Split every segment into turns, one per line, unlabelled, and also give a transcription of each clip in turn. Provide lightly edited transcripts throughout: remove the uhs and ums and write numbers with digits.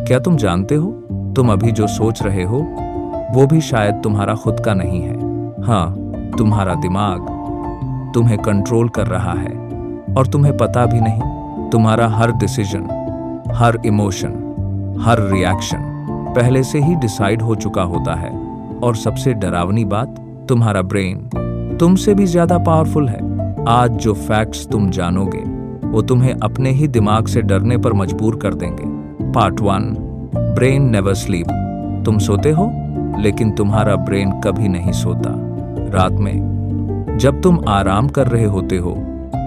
क्या तुम जानते हो, तुम अभी जो सोच रहे हो वो भी शायद तुम्हारा खुद का नहीं है। हाँ, तुम्हारा दिमाग तुम्हें कंट्रोल कर रहा है और तुम्हें पता भी नहीं। तुम्हारा हर डिसीजन, हर इमोशन, हर रिएक्शन पहले से ही डिसाइड हो चुका होता है। और सबसे डरावनी बात, तुम्हारा ब्रेन तुमसे भी ज्यादा पावरफुल है। आज जो फैक्ट्स तुम जानोगे वो तुम्हें अपने ही दिमाग से डरने पर मजबूर कर देंगे। Part 1, brain never sleep. तुम सोते हो लेकिन तुम्हारा ब्रेन कभी नहीं सोता। रात में जब तुम आराम कर रहे होते हो,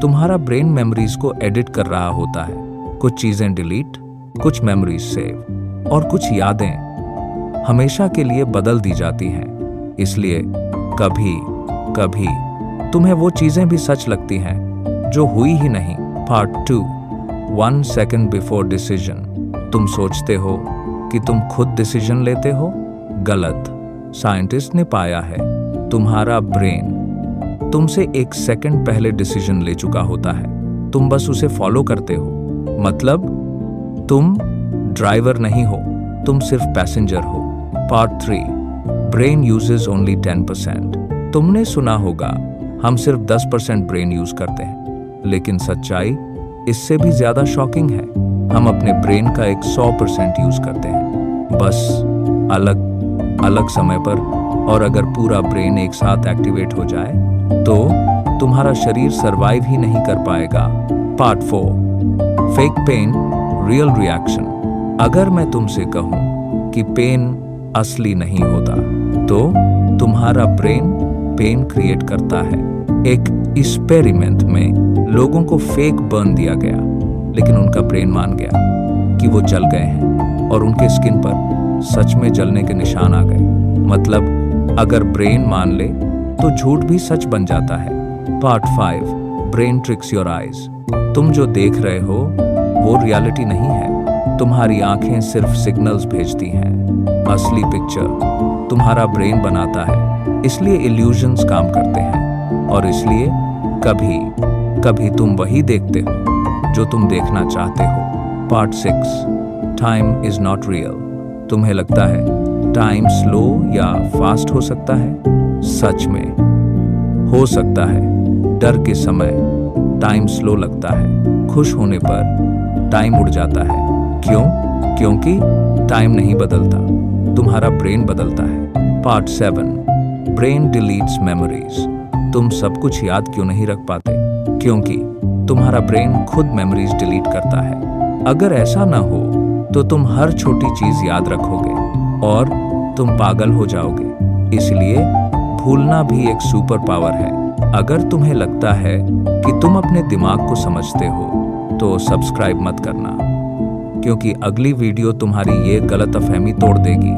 तुम्हारा ब्रेन मेमोरीज को एडिट कर रहा होता है। कुछ चीजें डिलीट, कुछ मेमोरीज सेव और कुछ यादें हमेशा के लिए बदल दी जाती हैं। इसलिए कभी कभी तुम्हें वो चीजें भी सच लगती हैं जो हुई ही नहीं। Part 2, 1 second before decision. तुम सोचते हो कि तुम खुद डिसीजन लेते हो। गलत। साइंटिस्ट ने पाया है तुम्हारा ब्रेन तुमसे 1 सेकंड पहले डिसीजन ले चुका होता है। तुम बस उसे फॉलो करते हो। मतलब तुम ड्राइवर नहीं हो, तुम सिर्फ पैसेंजर हो। Part 3, brain uses only 10%। तुमने सुना होगा हम सिर्फ 10% ब्रेन यूज करते हैं, लेकिन सच्चाई इससे भी ज्यादा शॉकिंग है। हम अपने ब्रेन का 100% यूज करते हैं, बस अलग अलग समय पर। और अगर पूरा ब्रेन एक साथ एक्टिवेट हो जाए तो तुम्हारा शरीर सरवाइव ही नहीं कर पाएगा। Part 4, fake pain real reaction. अगर मैं तुमसे कहूं कि पेन असली नहीं होता, तो तुम्हारा ब्रेन पेन क्रिएट करता है। एक एक्सपेरिमेंट में लोगों को फेक बर्न दिया गया, लेकिन उनका ब्रेन मान गया कि वो जल गए हैं और उनके स्किन पर सच में जलने के निशान आ गए। मतलब अगर ब्रेन मान ले तो झूठ भी सच बन जाता है। Part 5, brain tricks your eyes. तुम जो देख रहे हो वो रियलिटी नहीं है। तुम्हारी आंखें सिर्फ सिग्नल्स भेजती हैं। असली पिक्चर तुम्हारा ब्रेन बनाता है। इसलिए इल्यूजन्स काम करते हैं और इसलिए कभी कभी तुम वही देखते हो जो तुम देखना चाहते हो। Part 6, time is not real. तुम्हें लगता है टाइम स्लो या फास्ट हो सकता है। सच में हो सकता है। डर के समय टाइम स्लो लगता है, खुश होने पर टाइम उड़ जाता है। क्यों? क्योंकि टाइम नहीं बदलता, तुम्हारा ब्रेन बदलता है। Part 7, brain deletes memories. तुम सब कुछ याद क्यों नहीं रख पाते? क्योंकि तुम्हारा ब्रेन खुद मेमोरीज डिलीट करता है। अगर ऐसा ना हो तो तुम हर छोटी चीज याद रखोगे और तुम पागल हो जाओगे। इसलिए भूलना भी एक सुपर पावर है। अगर तुम्हें लगता है कि तुम अपने दिमाग को समझते हो तो सब्सक्राइब मत करना, क्योंकि अगली वीडियो तुम्हारी ये गलतफहमी तोड़ देगी।